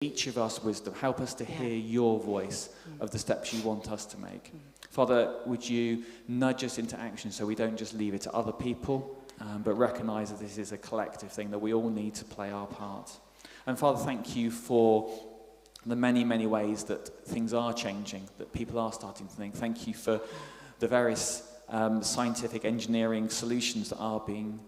each of us wisdom. Help us to hear your voice of the steps you want us to make. Father, would you nudge us into action so we don't just leave it to other people, but recognize that this is a collective thing, that we all need to play our part. And Father, thank you for the many, many ways that things are changing, that people are starting to think. Thank you for the various scientific engineering solutions that are being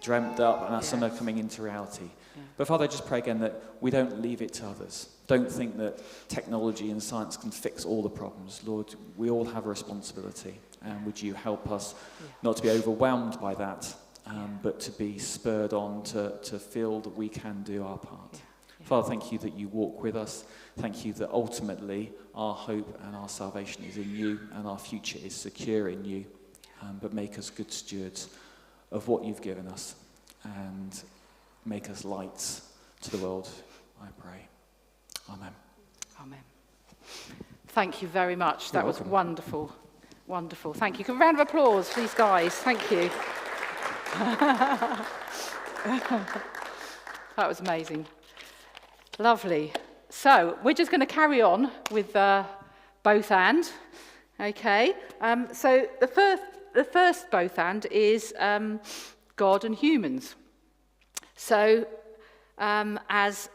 dreamt up, and some are coming into reality. But Father, I just pray again that we don't leave it to others. Don't think that technology and science can fix all the problems. Lord, we all have a responsibility, and would you help us not to be overwhelmed by that, but to be spurred on to feel that we can do our part. Father, thank you that you walk with us. Thank you that ultimately our hope and our salvation is in you, and our future is secure in you. But make us good stewards of what you've given us, and make us lights to the world, I pray. Amen. Amen. Thank you very much. That was wonderful. Wonderful. Thank you. Give a round of applause, please, guys. Thank you. That was amazing. Lovely. So we're just going to carry on with both and. Okay. So the first both and is God and humans. So as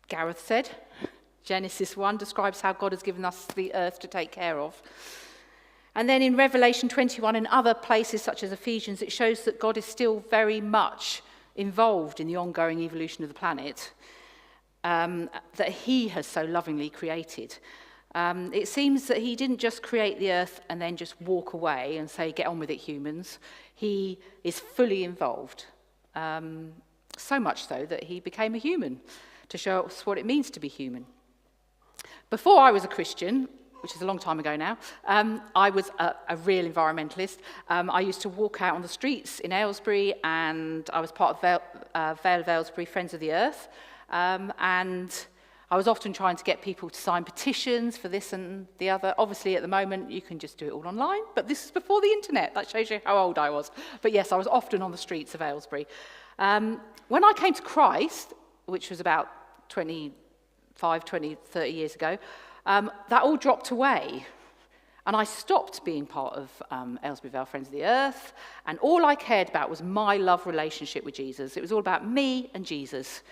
Gareth said, Genesis 1 describes how God has given us the earth to take care of. And then in Revelation 21 and other places such as Ephesians, it shows that God is still very much involved in the ongoing evolution of the planet that he has so lovingly created. It seems that he didn't just create the earth and then just walk away and say, get on with it, humans. He is fully involved. So much so that he became a human to show us what it means to be human. Before I was a Christian, which is a long time ago now, I was a real environmentalist. I used to walk out on the streets in Aylesbury, and I was part of Vale of Aylesbury Friends of the Earth. And I was often trying to get people to sign petitions for this and the other. Obviously, at the moment, you can just do it all online, but this is before the internet. That shows you how old I was. But yes, I was often on the streets of Aylesbury. When I came to Christ, which was about 30 years ago, that all dropped away. And I stopped being part of Aylesbury Vale Friends of the Earth, and all I cared about was my love relationship with Jesus. It was all about me and Jesus.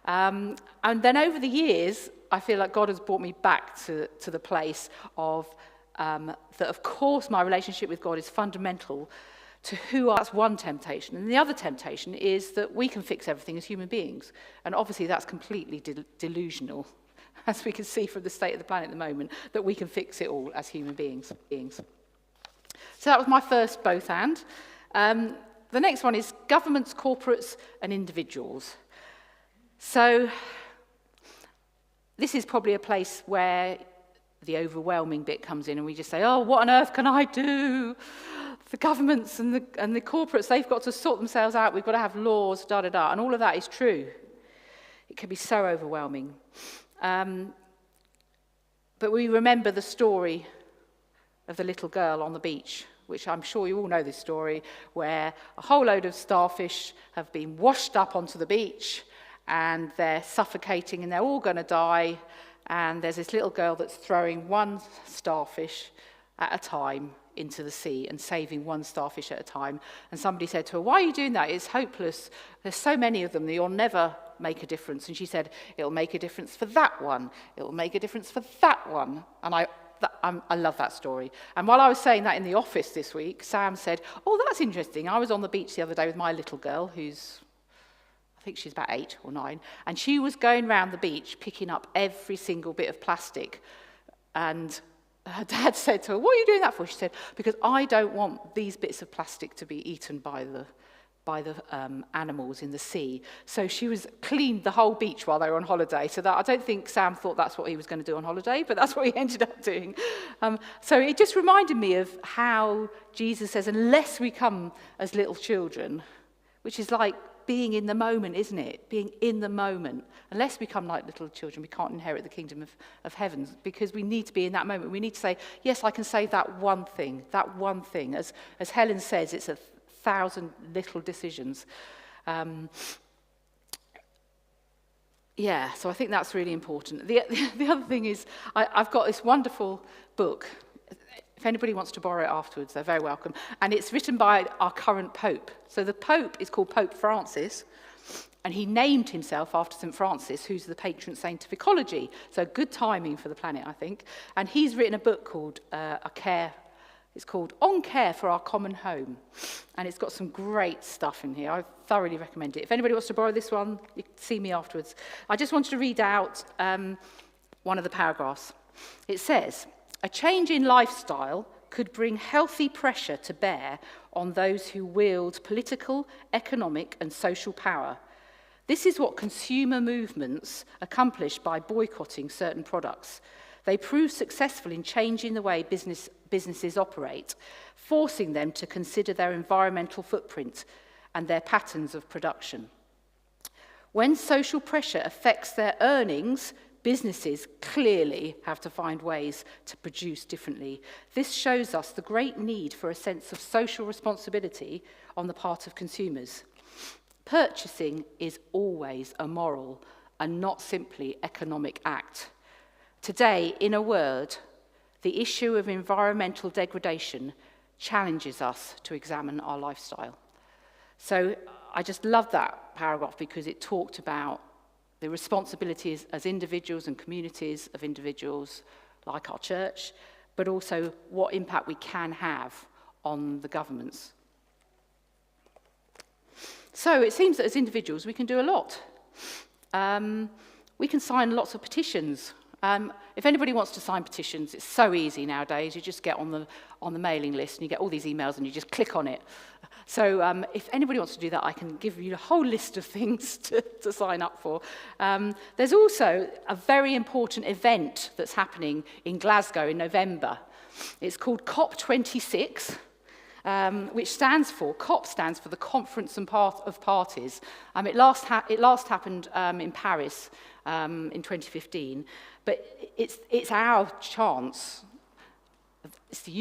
And then over the years, I feel like God has brought me back to the place of that, of course, my relationship with God is fundamental to who that's one temptation. And the other temptation is that we can fix everything as human beings. And obviously that's completely delusional, as we can see from the state of the planet at the moment, that we can fix it all as human beings. So that was my first both and. The next one is governments, corporates, and individuals. So this is probably a place where the overwhelming bit comes in, and we just say, oh, what on earth can I do? The governments and the corporates, they've got to sort themselves out. We've got to have laws, da-da-da. And all of that is true. It can be so overwhelming. But we remember the story of the little girl on the beach, which I'm sure you all know this story, where a whole load of starfish have been washed up onto the beach, and they're suffocating, and they're all going to die. And there's this little girl that's throwing one starfish at a time into the sea and saving one starfish at a time. And somebody said to her, why are you doing that? It's hopeless. There's so many of them that you'll never make a difference. And she said, it'll make a difference for that one. It'll make a difference for that one. And I love that story. And while I was saying that in the office this week, Sam said, oh, that's interesting. I was on the beach the other day with my little girl, who's, I think she's about 8 or 9, and she was going around the beach picking up every single bit of plastic. And her dad said to her, what are you doing that for? She said, because I don't want these bits of plastic to be eaten by the animals in the sea. So she was cleaned the whole beach while they were on holiday. So that I don't think Sam thought that's what he was going to do on holiday, but that's what he ended up doing. So it just reminded me of how Jesus says, unless we come as little children, which is like being in the moment, isn't it? Being in the moment. Unless we become like little children, we can't inherit the kingdom of heaven, because we need to be in that moment. We need to say, yes, I can say that one thing, that one thing. As Helen says, it's 1,000 little decisions. Yeah, so I think that's really important. The other thing is, I've got this wonderful book. If anybody wants to borrow it afterwards, they're very welcome. And it's written by our current Pope. So the Pope is called Pope Francis, and he named himself after St. Francis, who's the patron saint of ecology. So good timing for the planet, I think. And he's written a book called It's called On Care for Our Common Home. And it's got some great stuff in here. I thoroughly recommend it. If anybody wants to borrow this one, you can see me afterwards. I just wanted to read out one of the paragraphs. It says, "A change in lifestyle could bring healthy pressure to bear on those who wield political, economic, and social power. This is what consumer movements accomplish by boycotting certain products. They prove successful in changing the way businesses operate, forcing them to consider their environmental footprint and their patterns of production. When social pressure affects their earnings, businesses clearly have to find ways to produce differently. This shows us the great need for a sense of social responsibility on the part of consumers. Purchasing is always a moral and not simply economic act. Today, in a word, the issue of environmental degradation challenges us to examine our lifestyle." So I just love that paragraph because it talked about the responsibilities as individuals and communities of individuals like our church, but also what impact we can have on the governments. So it seems that as individuals we can do a lot. We can sign lots of petitions. If anybody wants to sign petitions, it's so easy nowadays. You just get on the mailing list and you get all these emails and you just click on it. So if anybody wants to do that, I can give you a whole list of things to sign up for. There's also a very important event that's happening in Glasgow in November. It's called COP26. Which COP stands for the Conference of Parties. It last happened in Paris in 2015, but it's our chance, it's the